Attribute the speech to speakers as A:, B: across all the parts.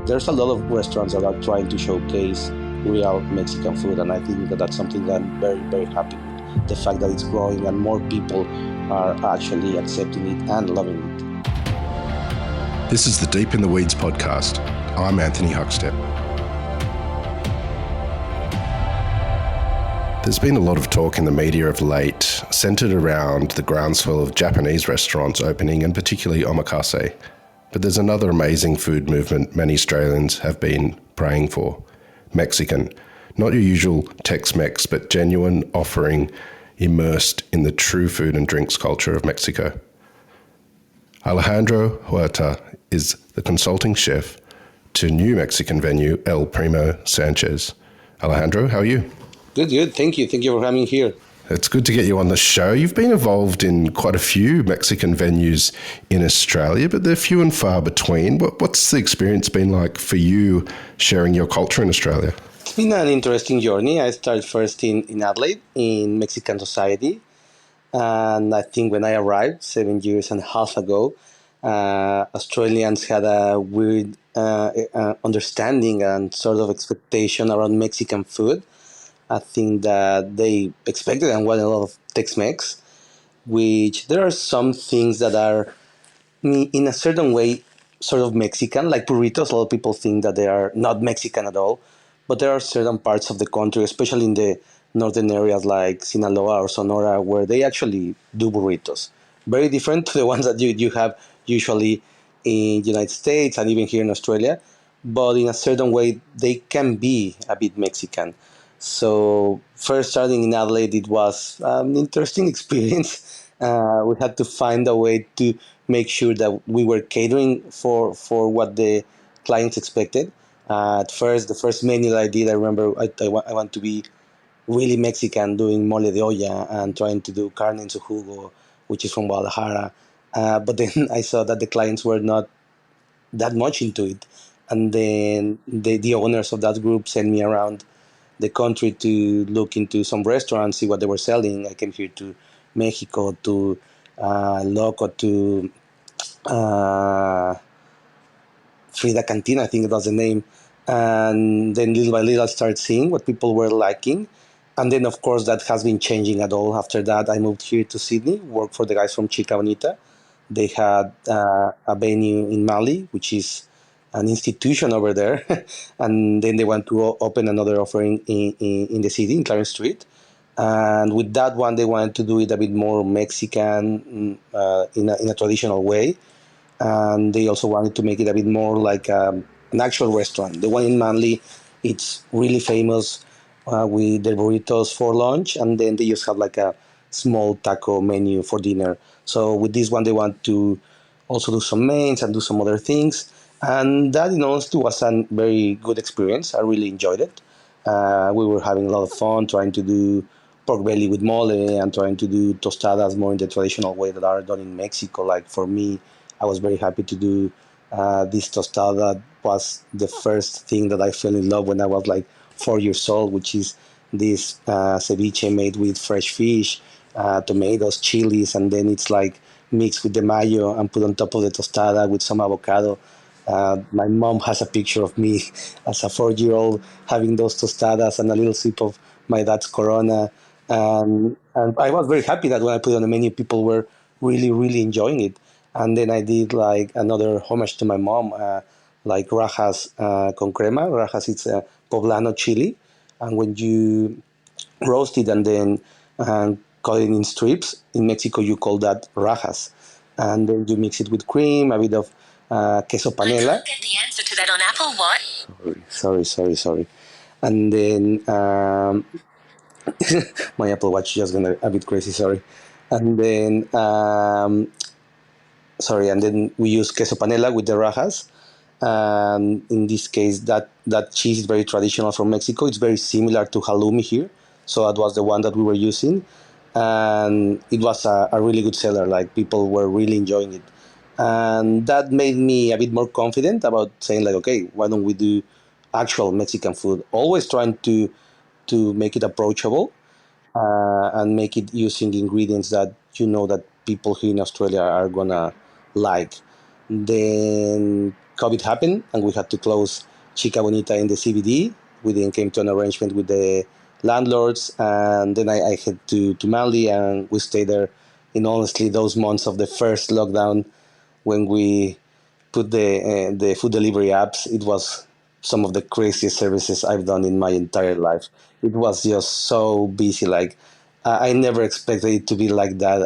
A: There's a lot of restaurants that are trying to showcase real Mexican food, and I think that that's something that I'm very, very happy with. The fact that it's growing and more people are actually accepting it and loving it.
B: This is the Deep in the Weeds podcast. I'm Anthony Huckstep. There's been a lot of talk in the media of late, centred around the groundswell of Japanese restaurants opening, and particularly omakase. But there's another amazing food movement many Australians have been praying for: Mexican. Not your usual Tex-Mex, but genuine offering immersed in the true food and drinks culture of Mexico. Alejandro Huerta is the consulting chef to new Mexican venue El Primo Sanchez. Alejandro, how are you?
A: Good. Thank you. Thank you for having me here.
B: It's good to get you on the show. You've been involved in quite a few Mexican venues in Australia, but they're few and far between. What's the experience been like for you sharing your culture in Australia?
A: It's been an interesting journey. I started first in Adelaide, in Mexican society. And I think when I arrived 7 years and a half ago, Australians had a weird understanding and sort of expectation around Mexican food. I think that they expected and wanted a lot of Tex-Mex, which there are some things that are in a certain way sort of Mexican, like burritos. A lot of people think that they are not Mexican at all, but there are certain parts of the country, especially in the northern areas like Sinaloa or Sonora, where they actually do burritos. Very different to the ones that you have usually in the United States and even here in Australia, but in a certain way, they can be a bit Mexican. So first starting in Adelaide, it was an interesting experience. We had to find a way to make sure that we were catering for what the clients expected. At first, the first menu that I did, I remember I want to be really Mexican, doing mole de olla and trying to do carne en su jugo, which is from Guadalajara. But then I saw that the clients were not that much into it. And then the owners of that group sent me around the country to look into some restaurants, see what they were selling. I came here to Mexico, to Locke, to uh, Frida Cantina, I think it was the name. And then little by little, I started seeing what people were liking. And then, of course, that has been changing at all. After that, I moved here to Sydney, worked for the guys from Chica Bonita. They had a venue in Mali, which is an institution over there. And then they want to open another offering in the city, in Clarence Street. And with that one, they wanted to do it a bit more Mexican, in a traditional way. And they also wanted to make it a bit more like an actual restaurant. The one in Manly, it's really famous with the burritos for lunch, and then they just have like a small taco menu for dinner. So with this one, they want to also do some mains and do some other things, and that, in honesty, was a very good experience. I really enjoyed it. We were having a lot of fun trying to do pork belly with mole and trying to do tostadas more in the traditional way that are done in Mexico. Like for me, I was very happy to do this tostada. Was the first thing that I fell in love when I was like 4 years old, which is this ceviche made with fresh fish, tomatoes, chilies, and then it's like mixed with the mayo and put on top of the tostada with some avocado. My mom has a picture of me as a 4 year old having those tostadas and a little sip of my dad's Corona. And I was very happy that when I put it on the menu, people were really, really enjoying it. And then I did like another homage to my mom, like rajas con crema. Rajas, it's a poblano chili. And when you roast it and then cut it in strips, in Mexico you call that rajas. And then you mix it with cream, a bit of queso panela. I can't get the answer to that on Apple What? Sorry. And then my Apple Watch just gonna a bit crazy. Sorry. And then and then we use queso panela with the rajas. And in this case, that cheese is very traditional from Mexico. It's very similar to halloumi here. So that was the one that we were using. And it was a really good seller. Like people were really enjoying it. And that made me a bit more confident about saying like, okay, why don't we do actual Mexican food? Always trying to make it approachable and make it using ingredients that that people here in Australia are gonna like. Then COVID happened and we had to close Chica Bonita in the CBD. We then came to an arrangement with the landlords, and then I head to Mali, and we stayed there. In honestly, those months of the first lockdown, when we put the food delivery apps, it was some of the craziest services I've done in my entire life. It was just so busy. Like I never expected it to be like that.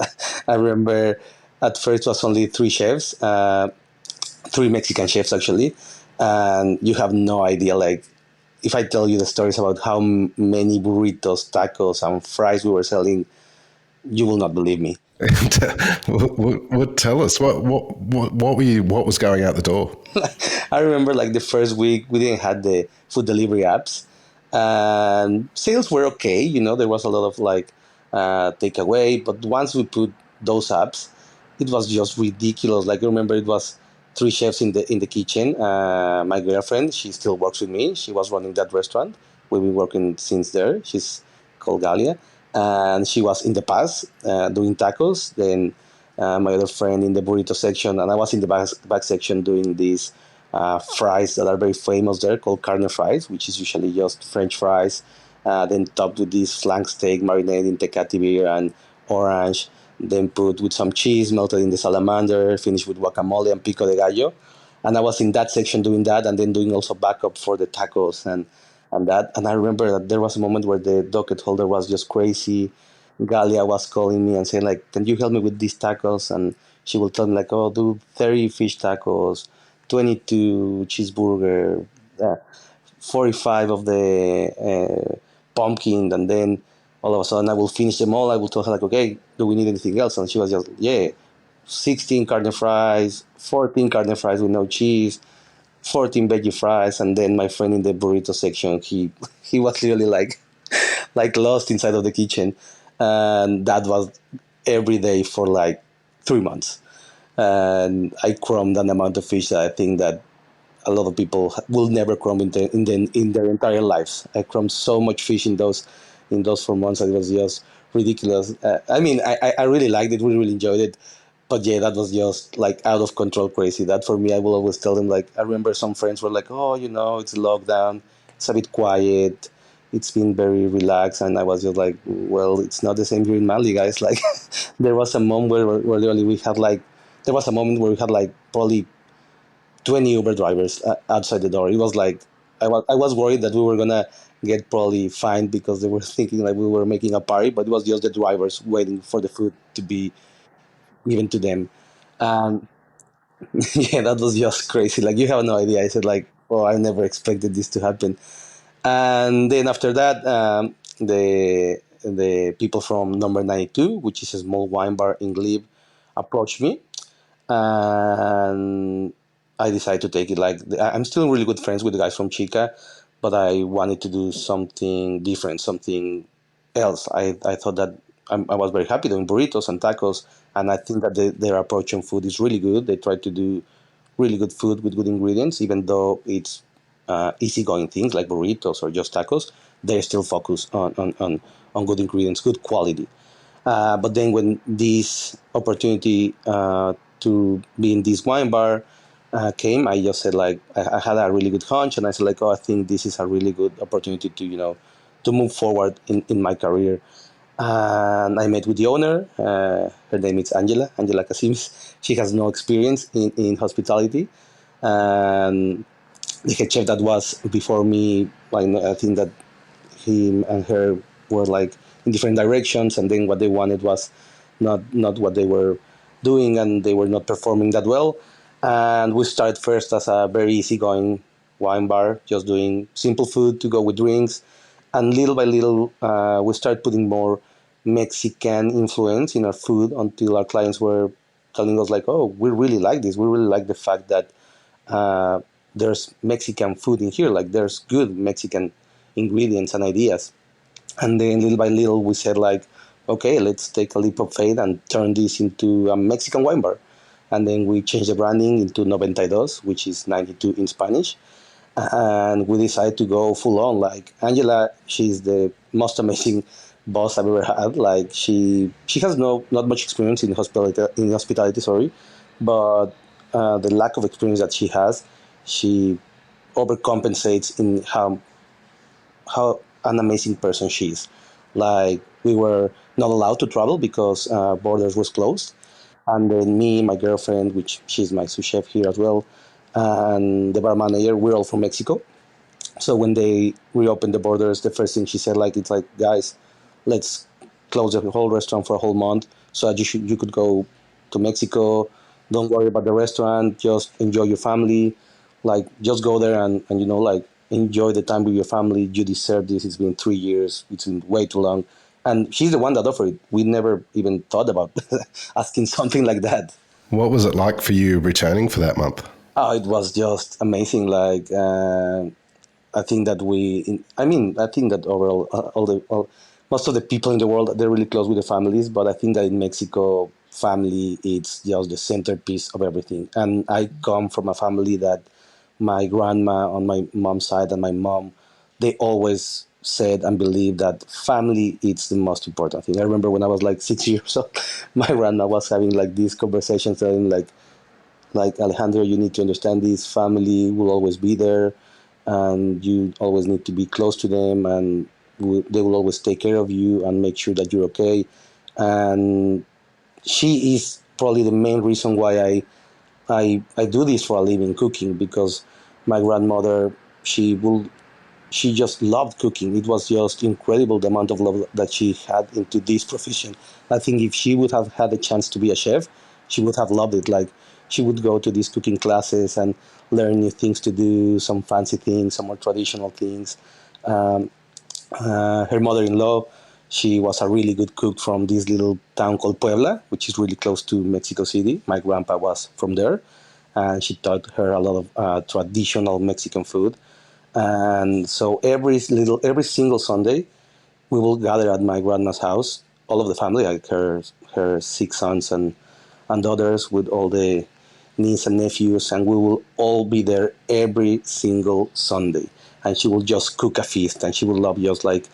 A: I remember at first it was only three chefs, three Mexican chefs actually, and you have no idea. Like if I tell you the stories about how many burritos, tacos, and fries we were selling, you will not believe me.
B: Tell us what was going out the door.
A: I remember like the first week we didn't have the food delivery apps, and sales were okay. You know, there was a lot of like takeaway, but once we put those apps, it was just ridiculous. Like I remember it was three chefs in the kitchen. My girlfriend, she still works with me. She was running that restaurant. We've been working since there. She's called Galia, and she was in the past doing tacos. Then my other friend in the burrito section, and I was in the back section doing these fries that are very famous there called carne fries, which is usually just French fries, then topped with this flank steak marinated in Tecate beer and orange, then put with some cheese melted in the salamander, finished with guacamole and pico de gallo. And I was in that section doing that, and then doing also backup for the tacos and that. And I remember that there was a moment where the docket holder was just crazy. Galia was calling me and saying like, "Can you help me with these tacos?" And she will tell me like, "Oh, do 30 fish tacos, 22 cheeseburger, uh, 45 of the pumpkin," and then all of a sudden I will finish them all. I will tell her like, "Okay, do we need anything else?" And she was just, "Yeah, 16 carne fries, 14 carne fries with no cheese, 14 veggie fries." And then my friend in the burrito section, he was literally like lost inside of the kitchen, and that was every day for like 3 months. And I crumbed an amount of fish that I think that a lot of people will never crumb in their entire lives. I crumbed so much fish in those 4 months that it was just ridiculous. I mean, I really liked it, really enjoyed it, but yeah, that was just like out of control crazy. That for me, I will always tell them like, I remember some friends were like, "Oh, you know, it's lockdown, it's a bit quiet, it's been very relaxed," and I was just like, "Well, it's not the same here in Mali, guys." Like there was a moment where literally we had like there was a moment where we had like probably 20 Uber drivers outside the door. It was like I was worried that we were gonna get probably fined because they were thinking like we were making a party, but it was just the drivers waiting for the food to be given to them. And yeah, that was just crazy. Like you have no idea. I said like, "Oh, I never expected this to happen." And then after that, the people from Number 92, which is a small wine bar in Glebe, approached me, and I decided to take it. Like I'm still really good friends with the guys from Chica, but I wanted to do something different, something else. I thought that I was very happy doing burritos and tacos, and I think that their approach on food is really good. They try to do really good food with good ingredients, even though it's easygoing things like burritos or just tacos. They're still focused on good ingredients, good quality. But then when this opportunity to be in this wine bar came, I just said like I had a really good hunch, and I said like, "Oh, I think this is a really good opportunity to to move forward in my career." And I met with the owner. Her name is Angela Casims. She has no experience in hospitality, and the head chef that was before me, I think that him and her were like in different directions, and then what they wanted was not what they were doing, and they were not performing that well. And we started first as a very easygoing wine bar, just doing simple food to go with drinks, and little by little we started putting more Mexican influence in our food until our clients were telling us like, "Oh, we really like this. We really like the fact that uh, there's Mexican food in here. Like there's good Mexican ingredients and ideas." And then little by little we said like, "Okay, let's take a leap of faith and turn this into a Mexican wine bar." And then we changed the branding into 92, which is 92 in Spanish. And we decided to go full on. Like Angela, she's the most amazing boss I've ever had. Like she has not much experience in hospitality, sorry, but the lack of experience that she has, she overcompensates in how an amazing person she is. Like we were not allowed to travel because borders was closed, and then me, my girlfriend, which she's my sous chef here as well, and the bar manager, we're all from Mexico. So when they reopened the borders, the first thing she said, like, it's like, guys, let's close the whole restaurant for a whole month so that you could go to Mexico. Don't worry about the restaurant. Just enjoy your family. Like, just go there and like, enjoy the time with your family. You deserve this. It's been 3 years. It's been way too long. And she's the one that offered it. We never even thought about asking something like that.
B: What was it like for you returning for that month?
A: Oh, it was just amazing. Like, I think that I think that overall, most of the people in the world, they're really close with their families. But I think that in Mexico, family, it's just the centerpiece of everything. And I come from a family that my grandma on my mom's side and my mom, they always said and believed that family is the most important thing. I remember when I was like 6 years old, my grandma was having like these conversations saying like Alejandro, you need to understand this. Family will always be there, and you always need to be close to them, and they will always take care of you and make sure that you're okay. And she is probably the main reason why I do this for a living, cooking, because my grandmother, she will she just loved cooking. It was just incredible the amount of love that she had into this profession. I think if she would have had a chance to be a chef, she would have loved it. Like, she would go to these cooking classes and learn new things to do, some fancy things, some more traditional things. Um, Her mother-in-law, she was a really good cook from this little town called Puebla, which is really close to Mexico City. My grandpa was from there, and she taught her a lot of traditional Mexican food. And so every single Sunday, we will gather at my grandma's house, all of the family, like her six sons and daughters, with all the nieces and nephews, and we will all be there every single Sunday. And she will just cook a feast, and she will love just like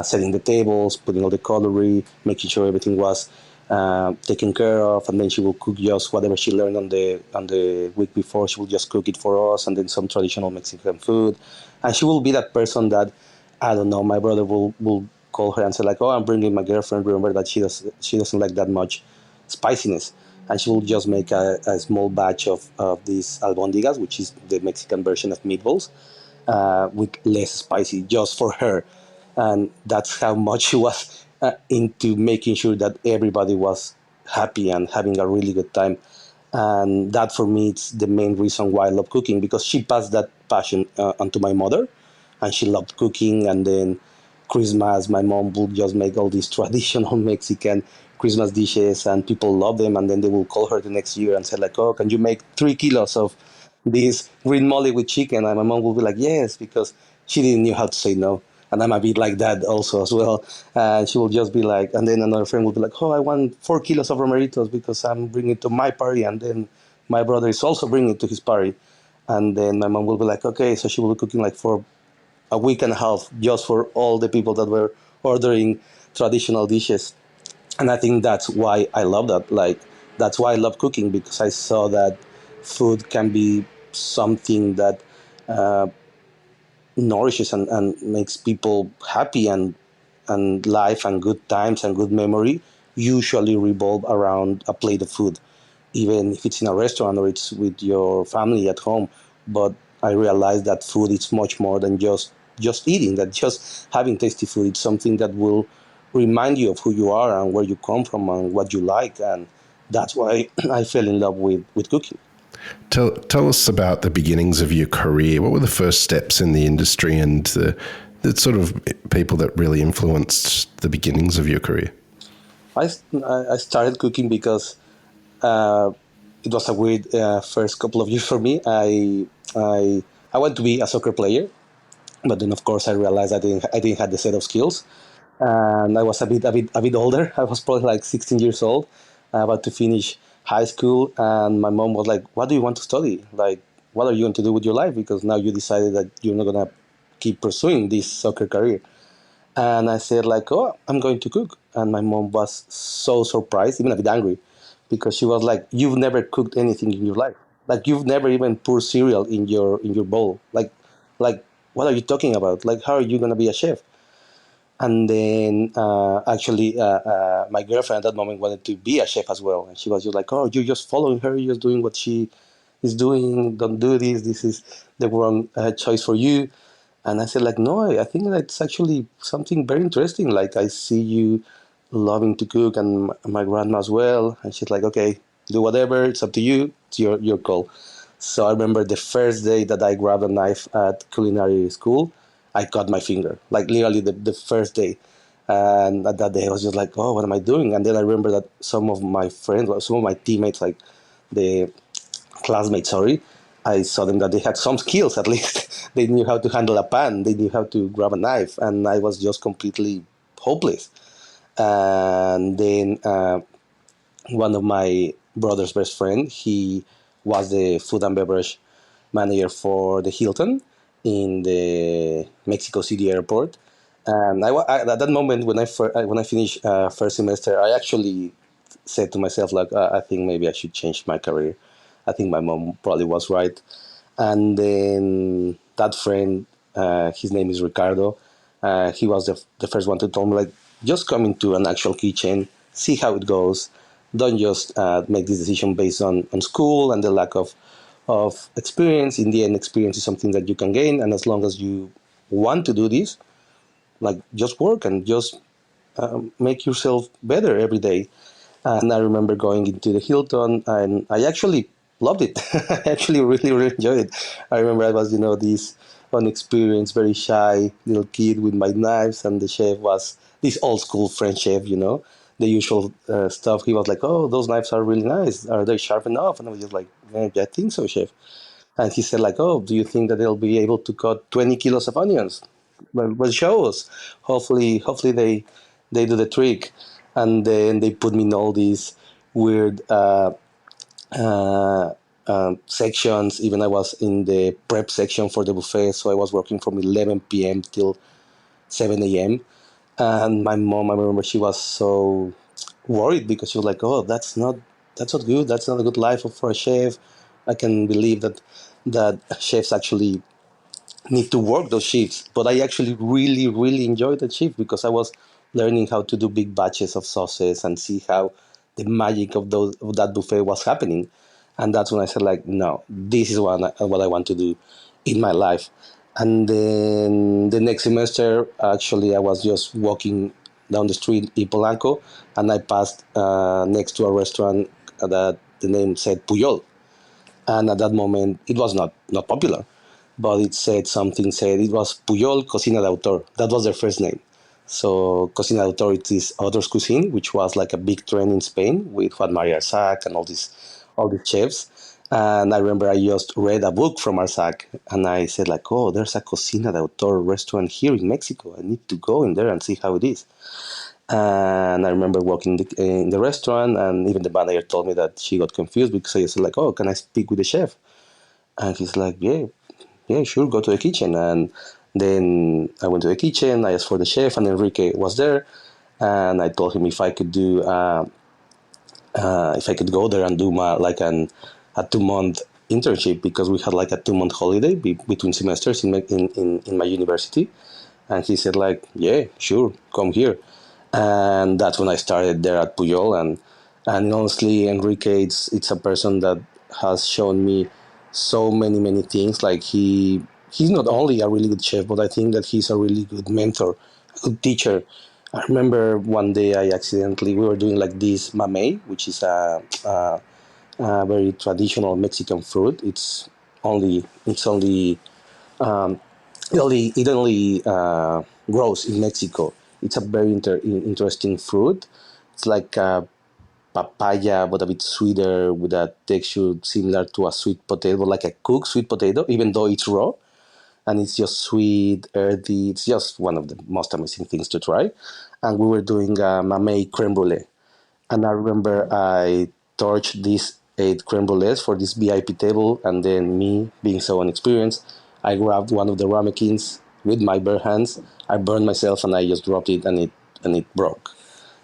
A: setting the tables, putting all the cutlery, making sure everything was taken care of, and then she will cook just whatever she learned on the week before. She will just cook it for us, and then some traditional Mexican food. And she will be that person that, I don't know, my brother will call her and say like, "Oh, I'm bringing my girlfriend. Remember that she doesn't like that much spiciness." And she will just make a small batch of these albondigas, which is the Mexican version of meatballs, with less spicy, just for her. And that's how much she was into making sure that everybody was happy and having a really good time. And that for me, it's the main reason why I love cooking, because she passed that passion onto my mother, and she loved cooking. And then Christmas, my mom would just make all these traditional Mexican Christmas dishes, and people love them. And then they will call her the next year and say like, "Oh, can you make 3 kilos of this green mole with chicken?" And my mom will be like, "Yes," because she didn't know how to say no. And I'm a bit like that also as well. And she will just be like, and then another friend will be like, "Oh, I want 4 kilos of romeritos because I'm bringing it to my party." And then my brother is also bringing it to his party. And then my mom will be like, "Okay," so she will be cooking like for a week and a half just for all the people that were ordering traditional dishes. And I think that's why I love that. Like, that's why I love cooking, because I saw that food can be something that nourishes and makes people happy, and life and good times and good memory usually revolve around a plate of food, even if it's in a restaurant or it's with your family at home. But I realized that food is much more than just eating, that just having tasty food. It's something that will remind you of who you are and where you come from and what you like. And that's why I fell in love with cooking.
B: Tell us about the beginnings of your career. What were the first steps in the industry and the sort of people that really influenced the beginnings of your career?
A: I started cooking because uh, it was a weird first couple of years for me. I wanted to be a soccer player, but then of course I realized I didn't have the set of skills, and I was a bit older. I was probably like 16 years old, about to finish high school, and my mom was like, "What do you want to study? Like, what are you going to do with your life? Because now you decided that you're not gonna keep pursuing this soccer career." And I said like, "Oh, I'm going to cook." And my mom was so surprised, even a bit angry, because she was like, "You've never cooked anything in your life." Like you've never even poured cereal in your bowl. Like what are you talking about? Like how are you gonna be a chef? And then actually, my girlfriend at that moment wanted to be a chef as well, and she was just like, "Oh, you're just following her. You're just doing what she is doing. Don't do this. This is the wrong choice for you." And I said, like, no, I think that's actually something very interesting. Like, I see you loving to cook, and my grandma as well. And she's like, okay, do whatever. It's up to you. It's your call. So I remember the first day that I grabbed a knife at culinary school, I cut my finger. Like, literally the first day. And at that day, I was just like, oh, what am I doing? And then I remember that some of my friends, some of my teammates, like the classmates, sorry, I saw them that they had some skills at least. They knew how to handle a pan, they knew how to grab a knife, and I was just completely hopeless. And then one of my brother's best friend, he was the food and beverage manager for the Hilton in the Mexico City airport. And at that moment when I finished first semester, I actually said to myself like, I think maybe I should change my career. I think my mom probably was right. And then that friend, his name is Ricardo. He was the first one to tell me like, just come into an actual kitchen, see how it goes. Don't just make this decision based on school and the lack of experience. In the end, experience is something that you can gain, and as long as you want to do this, like just work and just make yourself better every day. And I remember going into the Hilton, and I actually loved it. I actually really, really enjoyed it. I remember I was, this unexperienced, very shy little kid with my knives, and the chef was this old school French chef, the usual stuff. He was like, "Oh, those knives are really nice. Are they sharp enough?" And I was just like, "Yeah, I think so, chef." And he said, like, "Oh, do you think that they'll be able to cut 20 kilos of onions?" Well, show us. Hopefully they do the trick. And then they put me in all these weird uh, sections. Even I was in the prep section for the buffet, so I was working from 11 p.m. till 7 a.m. And my mom, I remember she was so worried because she was like, "Oh, that's not good. That's not a good life for a chef." I can believe that chefs actually need to work those shifts. But I actually really, really enjoyed that shift because I was learning how to do big batches of sauces and see how the magic of that buffet was happening. And that's when I said, like, no, this is what I want to do in my life. And then the next semester, actually, I was just walking down the street in Polanco, and I passed next to a restaurant that the name said Pujol. And at that moment, it was not popular, but said it was Pujol Cocina de Autor. That was their first name. So Cocina de Autor it is author's cuisine, which was like a big trend in Spain with Juan Maria Arsac and all these chefs. And I remember I just read a book from Arsac, and I said like, oh, there's a Cocina de Autor restaurant here in Mexico. I need to go in there and see how it is. And I remember walking in the restaurant, and even the manager told me that she got confused because I said like, "Oh, can I speak with the chef?" And he's like, "Yeah, yeah, sure, go to the kitchen." And then I went to the kitchen. I asked for the chef, and Enrique was there, and I told him if I could go there and do my like a 2 month internship because we had like a 2 month holiday between semesters in my university. And he said like, yeah, sure, come here. And that's when I started there at Pujol. And honestly, Enrique, it's a person that has shown me so many things. Like he's not only a really good chef, but I think that he's a really good mentor, a good teacher. I remember one day we were doing like this mamey, which is a very traditional Mexican fruit. It only grows in Mexico. It's a very interesting fruit. It's like a papaya, but a bit sweeter with a texture similar to a sweet potato, like a cooked sweet potato, even though it's raw. And it's just sweet, earthy. It's just one of the most amazing things to try. And we were doing a mamey creme brulee. And I remember I torched these 8 creme brulees for this VIP table, and then me, being so inexperienced, I grabbed one of the ramekins with my bare hands. I burned myself, and I just dropped it, and it broke.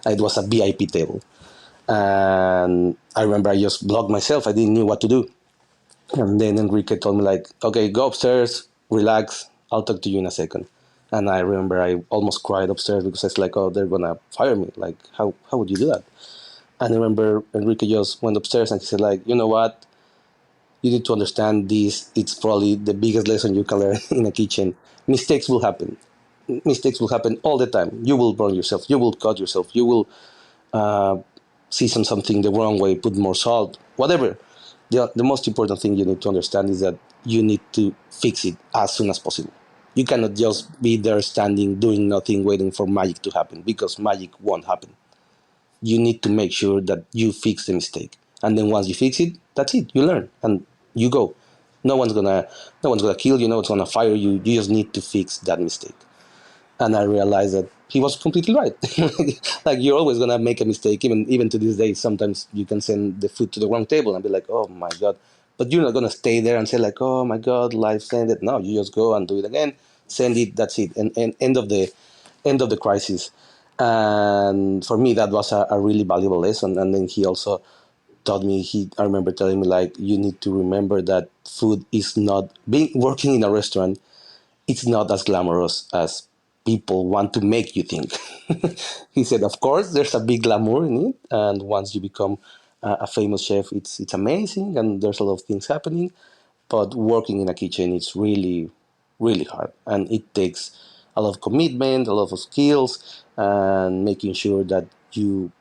A: It was a VIP table, and I remember I just blocked myself. I didn't know what to do, And then Enrique told me like, okay, go upstairs, relax. I'll talk to you in a second. And I remember I almost cried upstairs because I was like, oh, they're gonna fire me. Like, how would you do that? And I remember Enrique just went upstairs and he said like, you know what? You need to understand this. It's probably the biggest lesson you can learn in a kitchen. Mistakes will happen. Mistakes will happen all the time. You will burn yourself. You will cut yourself. You will season something the wrong way, put more salt, whatever. The most important thing you need to understand is that you need to fix it as soon as possible. You cannot just be there standing, doing nothing, waiting for magic to happen because magic won't happen. You need to make sure that you fix the mistake. And then once you fix it, that's it. You learn and you go. No one's gonna no one's gonna kill you, no one's gonna fire you. You just need to fix that mistake. And I realized that he was completely right. Like you're always gonna make a mistake, even to this day. Sometimes you can send the food to the wrong table and be like, oh my god. But you're not gonna stay there and say like, oh my god, life send it. No, you just go and do it again, send it, that's it, and end of the crisis. And for me that was a really valuable lesson. And then he also taught me, I remember telling me like, you need to remember that food is not being working in a restaurant, it's not as glamorous as people want to make you think. He said, of course, there's a big glamour in it, and once you become a famous chef, it's amazing, and there's a lot of things happening. But working in a kitchen, it's really, really hard, and it takes a lot of commitment, a lot of skills, and making sure that you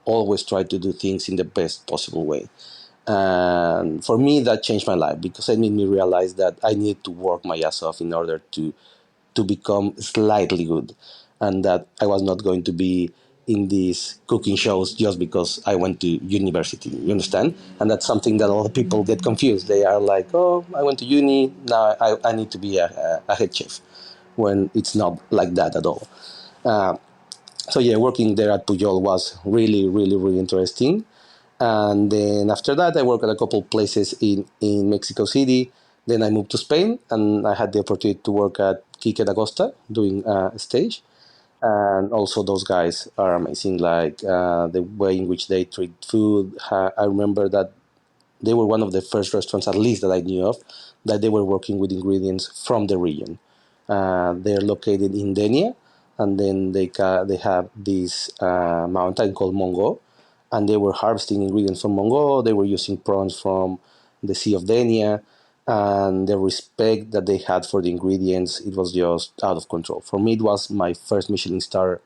A: always try to do things in the best possible way. And for me, that changed my life because it made me realize that I needed to work my ass off in order to become slightly good, and that I was not going to be in these cooking shows just because I went to university. You understand? And that's something that a lot of people get confused. They are like, "Oh, I went to uni. Now I need to be a head chef," when it's not like that at all. Uh, so yeah, working there at Pujol was really, really, really interesting. And then after that, I worked at a couple places in Mexico City. Then I moved to Spain, and I had the opportunity to work at Quique da Costa doing stage. And also, those guys are amazing. Like the way in which they treat food. I remember that they were one of the first restaurants, at least that I knew of, that they were working with ingredients from the region. They're located in Denia, and then they have this mountain called Mongo, and they were harvesting ingredients from Mongo. They were using prawns from the Sea of Denia, and the respect that they had for the ingredients, it was just out of control. For me, it was my first Michelin star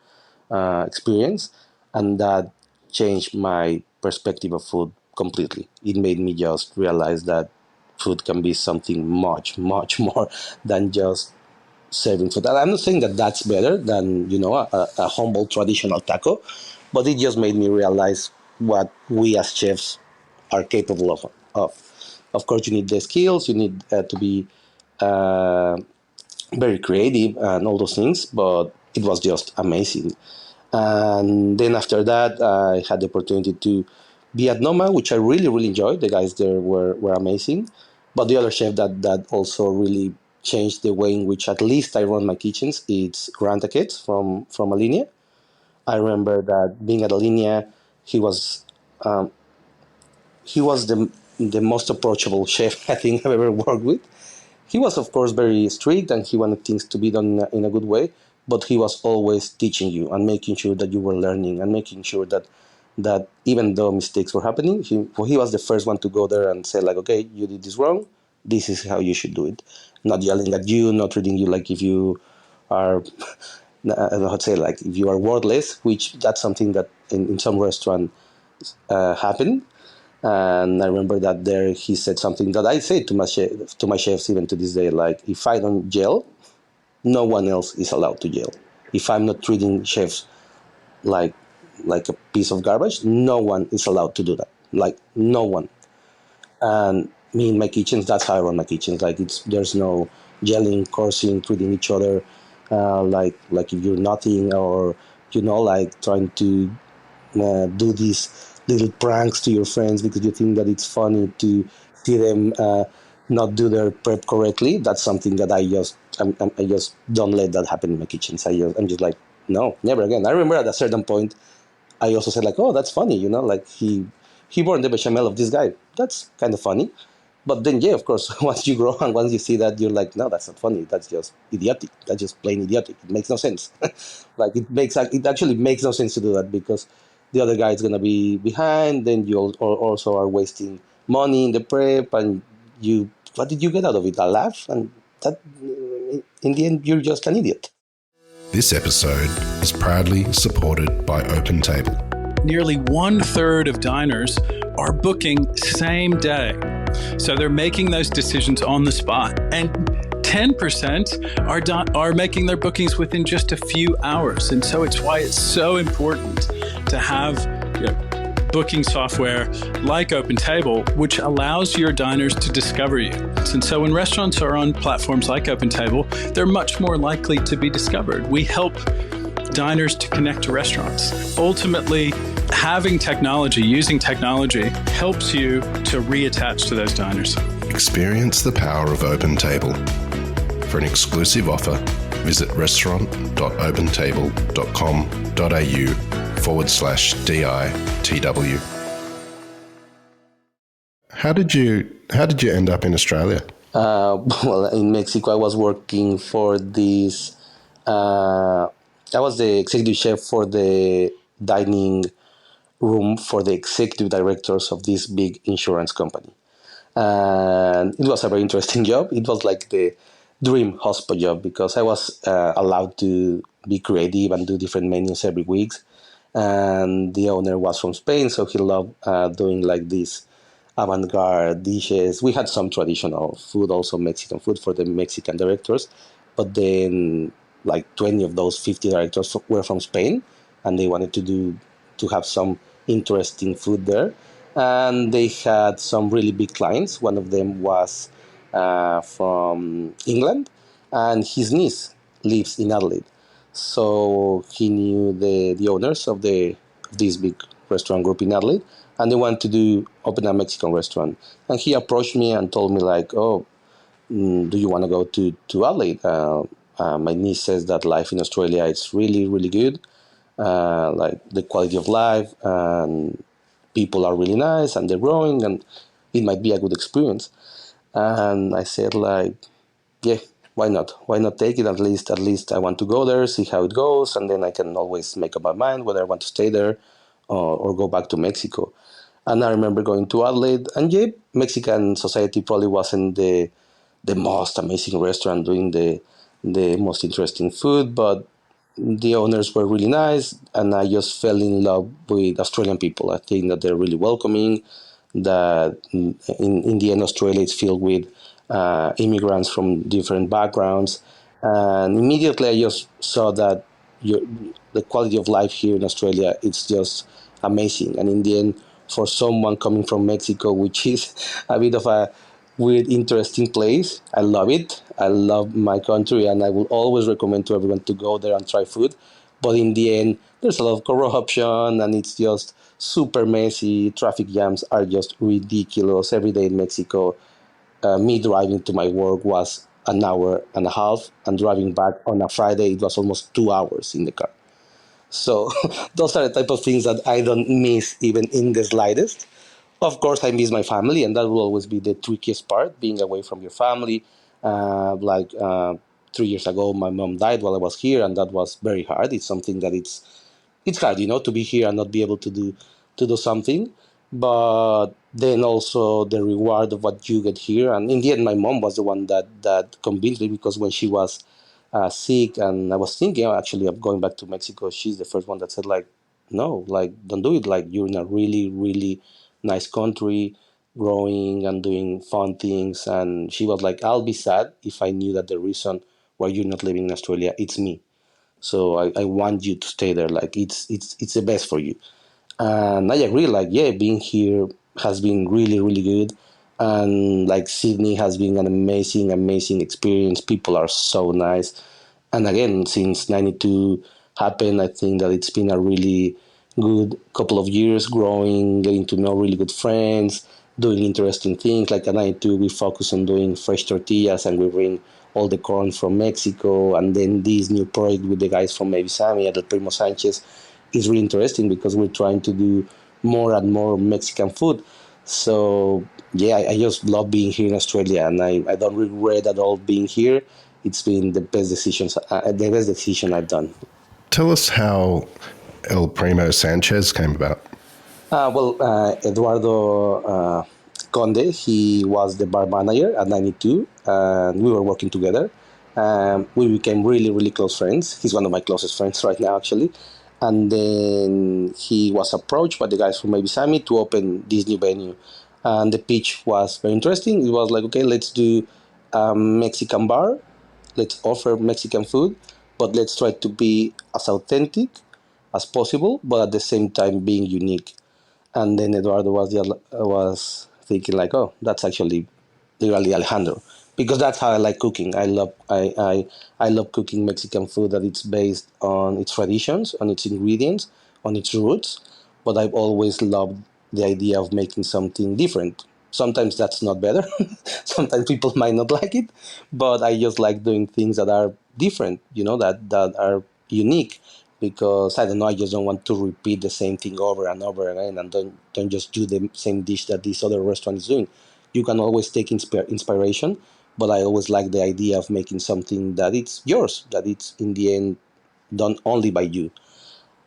A: experience, and that changed my perspective of food completely. It made me just realize that food can be something much, much more than just serving food. And I'm not saying that that's better than a humble traditional taco, but it just made me realize what we as chefs are capable of course, you need the skills, you need to be uh, very creative and all those things, but it was just amazing. And then after that, I had the opportunity to be at Noma, which I really, really enjoyed. The guys there were amazing. But the other chef that also really changed the way in which at least I run my kitchens, it's Grant Akets from Alinea. I remember that being at Alinea, he was he was the most approachable chef I think I've ever worked with. He was, of course, very strict and he wanted things to be done in a good way, but he was always teaching you and making sure that you were learning and making sure that even though mistakes were happening, he was the first one to go there and say, like, okay, you did this wrong. This is how you should do it. Not yelling at you, not treating you like if you are, I don't know how to say, like if you are worthless, which that's something that in some restaurant happened. And I remember that there he said something that I say to to my chefs even to this day, like if I don't yell, no one else is allowed to yell. If I'm not treating chefs like like a piece of garbage, no one is allowed to do that. Like no one. And me in my kitchens, that's how I run my kitchens. Like there's no yelling, cursing, treating each other like if you're nothing, or like trying to do these little pranks to your friends because you think that it's funny to see them not do their prep correctly. That's something that I just don't let that happen in my kitchens. I'm just like, no, never again. I remember at a certain point, I also said like, oh, that's funny, like he burned the bechamel of this guy. That's kind of funny, But then, yeah, of course, once you grow and once you see that, you're like, no, that's not funny. That's just idiotic. That's just plain idiotic. It makes no sense. Like it actually makes no sense to do that because the other guy is gonna be behind. Then you also are wasting money in the prep, and you what did you get out of it? A laugh, and that in the end, you're just an idiot.
B: This episode is proudly supported by OpenTable.
C: Nearly 1/3 of diners are booking same day. So they're making those decisions on the spot. And 10% are making their bookings within just a few hours. And so it's why it's so important to have booking software like OpenTable, which allows your diners to discover you. And so when restaurants are on platforms like OpenTable, they're much more likely to be discovered. We help diners to connect to restaurants. Ultimately, using technology helps you to reattach to those diners.
B: Experience the power of OpenTable. For an exclusive offer, visit restaurant.opentable.com.au/DITW. How did you end up in Australia?
A: Well, in Mexico, I was working for this. I was the executive chef for the dining room for the executive directors of this big insurance company. And it was a very interesting job. It was like the dream hospo job because I was allowed to be creative and do different menus every week. And the owner was from Spain, so he loved doing like these avant-garde dishes. We had some traditional food, also Mexican food for the Mexican directors, but then like 20 of those 50 directors were from Spain, and they wanted to have some interesting food there. And they had some really big clients. One of them was from England, and his niece lives in Adelaide. So he knew the owners of this big restaurant group in Adelaide, and they wanted to open a Mexican restaurant. And he approached me and told me like, "Oh, do you want to go to Adelaide? My niece says that life in Australia is really, really good. Like the quality of life, and people are really nice, and they're growing, and it might be a good experience." And I said like, yeah, why not? Why not take it? At least I want to go there, see how it goes, and then I can always make up my mind whether I want to stay there or go back to Mexico. And I remember going to Adelaide, and yeah, Mexican society probably wasn't the most amazing restaurant doing the most interesting food, but the owners were really nice, and I just fell in love with Australian people. I think that they're really welcoming, that in the end, Australia is filled with immigrants from different backgrounds. And immediately I just saw that the quality of life here in Australia, it's just amazing. And in the end, for someone coming from Mexico, which is a bit of a weird, interesting place, I love it. I love my country, and I will always recommend to everyone to go there and try food. But in the end, there's a lot of corruption, and it's just super messy. Traffic jams are just ridiculous. Every day in Mexico, me driving to my work was an hour and a half, and driving back on a Friday, it was almost 2 hours in the car. So those are the type of things that I don't miss even in the slightest. Of course, I miss my family, and that will always be the trickiest part, being away from your family. Like 3 years ago, my mom died while I was here, and that was very hard. It's something that it's hard, to be here and not be able to do something. But then also the reward of what you get here. And in the end, my mom was the one that convinced me, because when she was sick and I was thinking actually of going back to Mexico, she's the first one that said like, no, like don't do it. Like you're in a really, really nice country, growing and doing fun things. And she was like, I'll be sad if I knew that the reason why you're not living in Australia, it's me. So I want you to stay there. Like it's the best for you. And I agree. Like yeah, being here has been really really good, and like Sydney has been an amazing amazing experience. People are so nice, and again since '92 happened, I think that it's been a really good couple of years growing, getting to know really good friends, doing interesting things. Like at '92 we focus on doing fresh tortillas, and we bring all the corn from Mexico, and then this new project with the guys from Maybe Sammy at the Primo Sanchez is really interesting because we're trying to do more and more Mexican food. So yeah, I just love being here in Australia, and I don't regret at all being here. It's been the best decision I've done.
B: Tell us how El Primo Sanchez came about.
A: Eduardo Conde, he was the bar manager at 92, and we were working together. We became really, really close friends. He's one of my closest friends right now, actually. And then he was approached by the guys from Maybe Sammy to open this new venue. And the pitch was very interesting. It was like, okay, let's do a Mexican bar, let's offer Mexican food, but let's try to be as authentic as possible, but at the same time being unique. And then Eduardo was thinking like, oh, that's actually literally Alejandro, because that's how I like cooking. I love cooking Mexican food that it's based on its traditions, on its ingredients, on its roots. But I've always loved the idea of making something different. Sometimes that's not better. Sometimes people might not like it, but I just like doing things that are different, that are unique, because I don't know, I just don't want to repeat the same thing over and over again, and don't just do the same dish that this other restaurant is doing. You can always take inspiration, but I always like the idea of making something that it's yours, that it's in the end done only by you.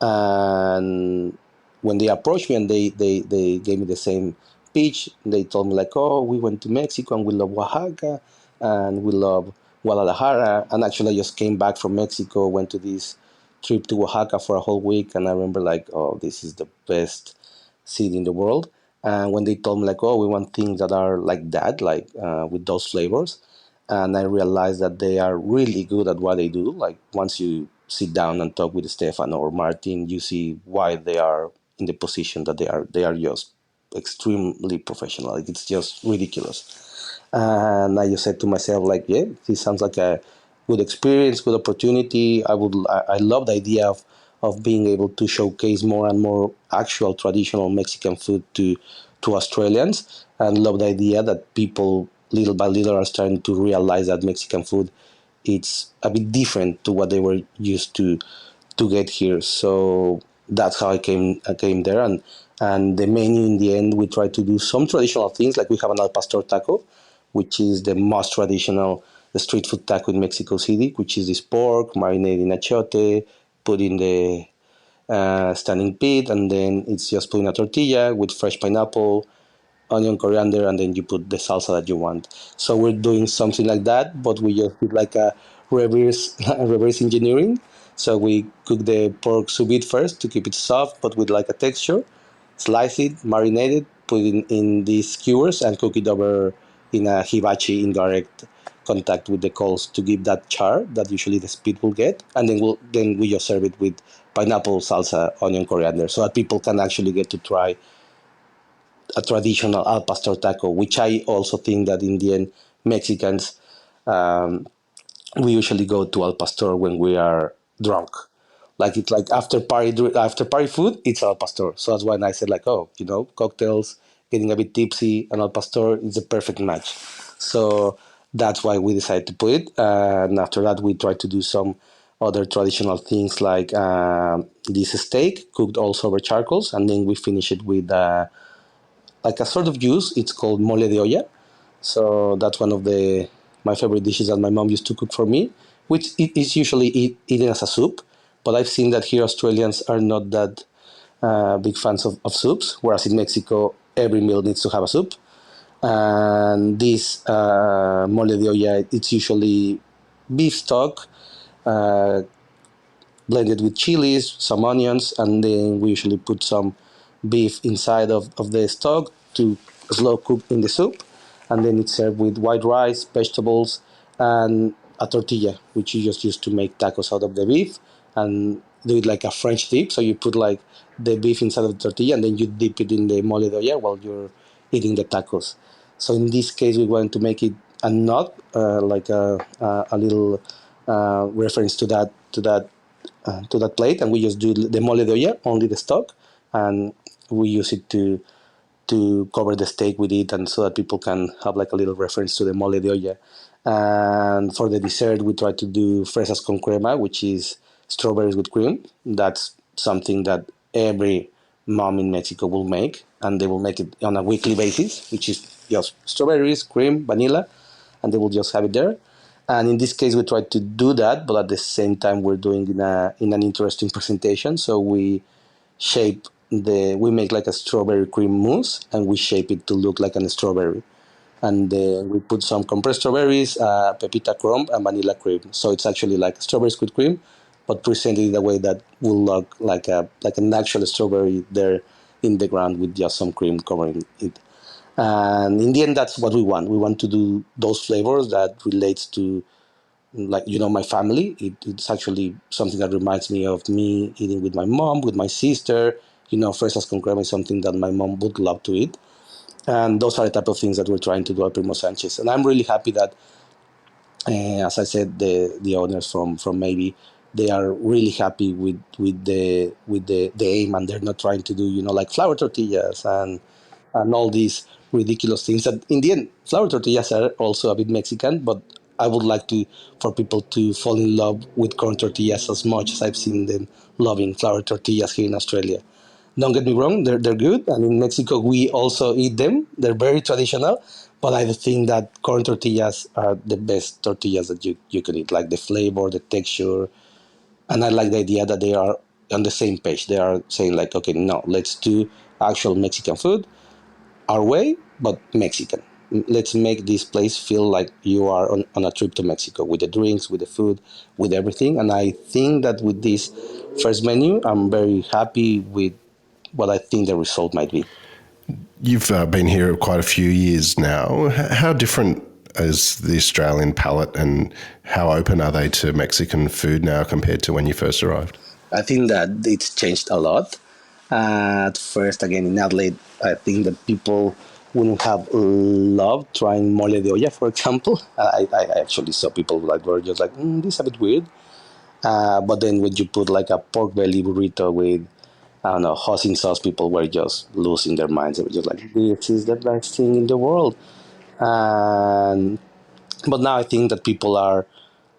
A: And when they approached me and they gave me the same pitch, they told me like, oh, we went to Mexico and we love Oaxaca and we love Guadalajara. And actually I just came back from Mexico, went to this trip to Oaxaca for a whole week, and I remember like, oh, this is the best city in the world. And when they told me like, oh, we want things that are like that, like with those flavors, and I realized that they are really good at what they do. Like once you sit down and talk with Stefan or Martin, you see why they are in the position that they are. They are just extremely professional. Like, it's just ridiculous. And I just said to myself, like, yeah, this sounds like a good experience, good opportunity. I love the idea of being able to showcase more and more actual traditional Mexican food to Australians, and love the idea that people little by little are starting to realize that Mexican food it's a bit different to what they were used to get here. So that's how I came there, and the menu in the end we try to do some traditional things, like we have an al pastor taco, which is the most traditional street food taco in Mexico City, which is this pork marinated in achiote, put in the standing pit, and then it's just put in a tortilla with fresh pineapple, onion, coriander, and then you put the salsa that you want. So we're doing something like that, but we just did like a reverse reverse engineering. So we cook the pork sous vide first to keep it soft, but with like a texture. Slice it, marinate it, put it in these skewers, and cook it over in a hibachi in direct contact with the coals to give that char that usually the spit will get, and then we just serve it with pineapple, salsa, onion, coriander, so that people can actually get to try a traditional al pastor taco, which I also think that in the end Mexicans um, we usually go to al pastor when we are drunk. Like it's like after party food, it's al pastor. So that's when I said like, oh, cocktails, getting a bit tipsy, and al pastor is a perfect match. So that's why we decided to put it. And after that, we tried to do some other traditional things like this steak cooked also over charcoals, and then we finish it with like a sort of juice. It's called mole de olla. So that's one of the my favorite dishes that my mom used to cook for me, which it is usually eaten as a soup. But I've seen that here Australians are not that big fans of soups, whereas in Mexico every meal needs to have a soup. And this mole de olla, it's usually beef stock, uh, blended with chilies, some onions, and then we usually put some beef inside of the stock to slow cook in the soup. And then it's served with white rice, vegetables, and a tortilla, which you just use to make tacos out of the beef and do it like a French dip. So you put like the beef inside of the tortilla and then you dip it in the mole de olla while you're eating the tacos. So in this case, we want to make it a nut, like a little reference to that plate, and we just do the mole de olla, only the stock, and we use it to cover the steak with it, and so that people can have like a little reference to the mole de olla. And for the dessert, we try to do fresas con crema, which is strawberries with cream. That's something that every mom in Mexico will make, and they will make it on a weekly basis, which is just strawberries, cream, vanilla, and they will just have it there. And in this case, we try to do that, but at the same time, we're doing in an interesting presentation. So we make like a strawberry cream mousse, and we shape it to look like a strawberry. And we put some compressed strawberries, pepita crumb, and vanilla cream. So it's actually like strawberry squid cream, but presented in a way that will look like an actual strawberry there in the ground with just some cream covering it. And in the end, that's what we want. We want to do those flavors that relates to, like, my family. It's actually something that reminds me of me eating with my mom, with my sister. Fresas con crema is something that my mom would love to eat. And those are the type of things that we're trying to do at Primo Sanchez. And I'm really happy that, as I said, the owners from maybe they are really happy with the aim, and they're not trying to do like flour tortillas and all these ridiculous things. That in the end, flour tortillas are also a bit Mexican, but I would like to for people to fall in love with corn tortillas as much as I've seen them loving flour tortillas here in Australia. Don't get me wrong, they're good. And in Mexico, we also eat them. They're very traditional. But I think that corn tortillas are the best tortillas that you can eat. Like the flavor, the texture. And I like the idea that they are on the same page. They are saying, like, okay, no, let's do actual Mexican food our way, but Mexican. Let's make this place feel like you are on a trip to Mexico with the drinks, with the food, with everything. And I think that with this first menu, I'm very happy with what I think the result might be.
B: You've been here quite a few years now. How different is the Australian palate, and how open are they to Mexican food now compared to when you first arrived?
A: I think that it's changed a lot. At first, again, in Adelaide, I think that people wouldn't have loved trying mole de olla, for example. I actually saw people like were just like, this is a bit weird. But then when you put like a pork belly burrito with, I don't know, hoisin sauce, people were just losing their minds. They were just like, this is the best thing in the world. And but now I think that people are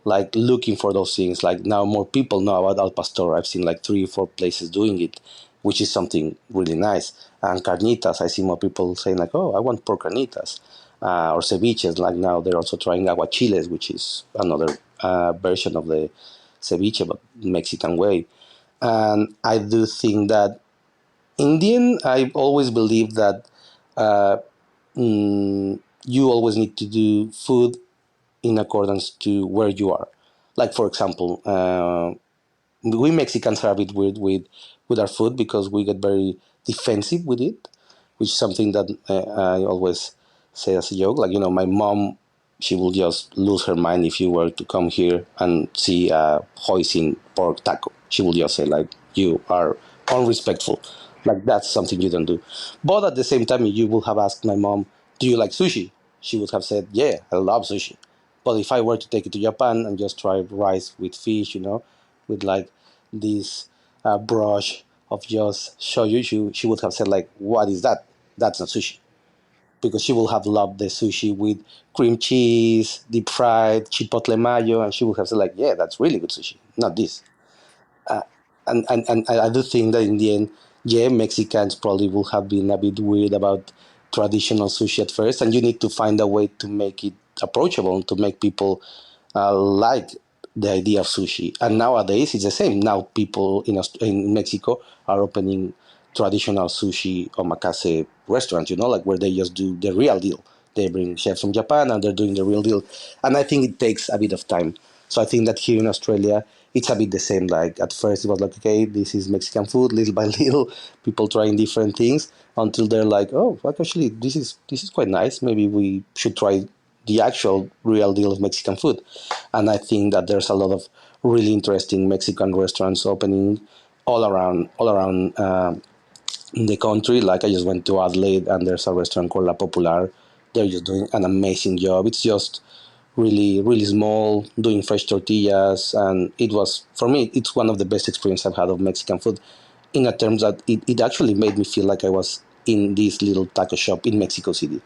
A: like looking for those things. Like now more people know about al pastor. I've seen like 3 or 4 places doing it, which is something really nice. And carnitas, I see more people saying like, oh, I want pork carnitas. Or ceviches, like now they're also trying aguachiles, which is another version of the ceviche, but Mexican way. And I do think that Indian, I always believe that uh, you always need to do food in accordance to where you are. Like, for example, we Mexicans are a bit weird with our food because we get very defensive with it, which is something that I always say as a joke. Like, my mom, she will just lose her mind if you were to come here and see a hoisin pork taco. She will just say, like, you are unrespectful. Like, that's something you don't do. But at the same time, you will have asked my mom, do you like sushi? She would have said, yeah, I love sushi. But if I were to take it to Japan and just try rice with fish, with like this brush of just shoyu, she would have said like, "What is that? That's not sushi." Because she will have loved the sushi with cream cheese, deep fried, chipotle mayo, and she would have said like, "Yeah, that's really good sushi, not this." And I do think that in the end, yeah, Mexicans probably will have been a bit weird about traditional sushi at first, and you need to find a way to make it approachable, to make people like the idea of sushi. And nowadays, it's the same. Now, people in Mexico are opening traditional sushi omakase restaurants, like where they just do the real deal. They bring chefs from Japan and they're doing the real deal. And I think it takes a bit of time. So I think that here in Australia, it's a bit the same. Like at first, it was like, okay, this is Mexican food, little by little, people trying different things until they're like, oh, fuck, actually, this is quite nice. Maybe we should try the actual real deal of Mexican food. And I think that there's a lot of really interesting Mexican restaurants opening all around the country. Like I just went to Adelaide and there's a restaurant called La Popular. They're just doing an amazing job. It's just really, really small, doing fresh tortillas. And it was, for me, it's one of the best experiences I've had of Mexican food in a terms that it actually made me feel like I was in this little taco shop in Mexico City.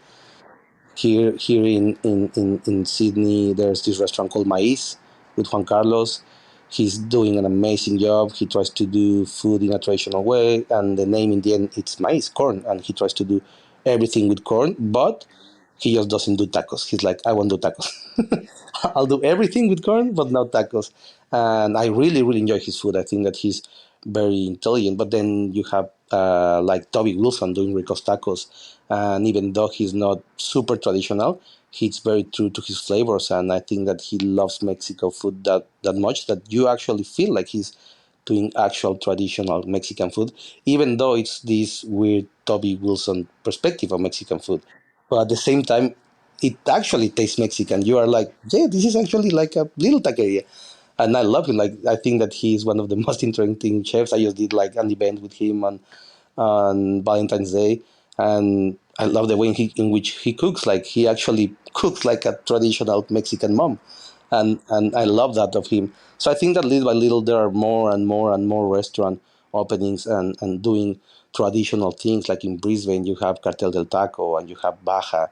A: Here in Sydney, there's this restaurant called Maiz with Juan Carlos. He's doing an amazing job. He tries to do food in a traditional way, and the name in the end it's maize, corn, and he tries to do everything with corn. But he just doesn't do tacos. He's like, I won't do tacos. I'll do everything with corn, but not tacos. And I really, really enjoy his food. I think that he's very intelligent. But then you have like Toby Wilson doing Rico's tacos. And even though he's not super traditional, he's very true to his flavors. And I think that he loves Mexico food that much that you actually feel like he's doing actual traditional Mexican food, even though it's this weird Toby Wilson perspective of Mexican food. But at the same time, it actually tastes Mexican. You are like, yeah, this is actually like a little taqueria. And I love him. Like, I think that he is one of the most interesting chefs. I just did like an event with him on Valentine's Day, and I love the way in which he cooks. Like, he actually cooks like a traditional Mexican mom, and I love that of him. So I think that little by little there are more and more and more restaurant openings and doing traditional things. Like in Brisbane, you have Cartel del Taco, and you have Baja,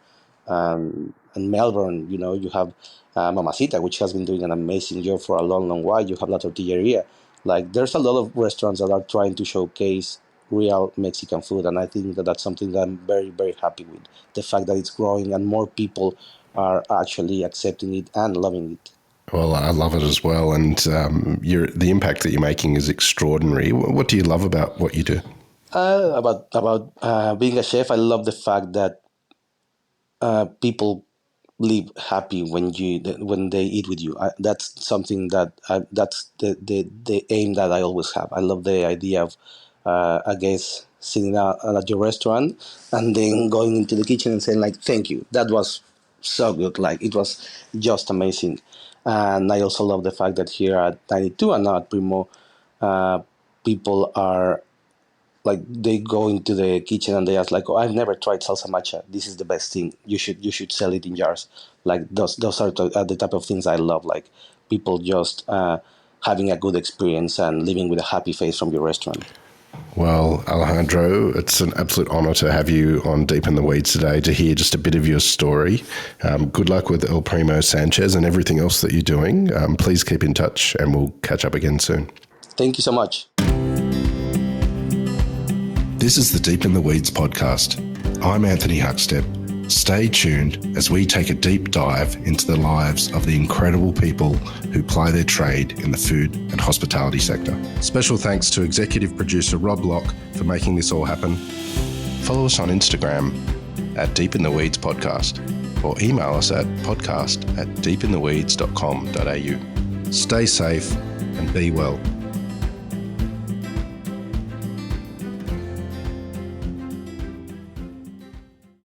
A: and Melbourne, you have Mamacita, which has been doing an amazing job for a long, long while. You have La Tortilleria. Like, there's a lot of restaurants that are trying to showcase real Mexican food, and I think that that's something that I'm very, very happy with. The fact that it's growing and more people are actually accepting it and loving it.
B: Well, I love it as well, and the impact that you're making is extraordinary. What do you love about what you do?
A: About being a chef, I love the fact that people live happy when they eat with you. That's something that's the aim that I always have. I love the idea of I guess sitting at your restaurant and then going into the kitchen and saying like, thank you, that was so good, like it was just amazing. And I also love the fact that here at 92 and now at Primo, people are like, they go into the kitchen and they ask like, oh, I've never tried salsa matcha, this is the best thing, you should sell it in jars. Like, those are the type of things I love, like people just having a good experience and leaving with a happy face from your restaurant.
B: Well, Alejandro, it's an absolute honor to have you on Deep in the Weeds today to hear just a bit of your story. Good luck with El Primo Sanchez and everything else that you're doing. Please keep in touch and we'll catch up again soon.
A: Thank you so much.
B: This is the Deep in the Weeds podcast. I'm Anthony Huckstep. Stay tuned as we take a deep dive into the lives of the incredible people who ply their trade in the food and hospitality sector. Special thanks to executive producer Rob Locke for making this all happen. Follow us on Instagram at Deep in the Weeds Podcast or email us at podcast@deepintheweeds.com.au. Stay safe and be well.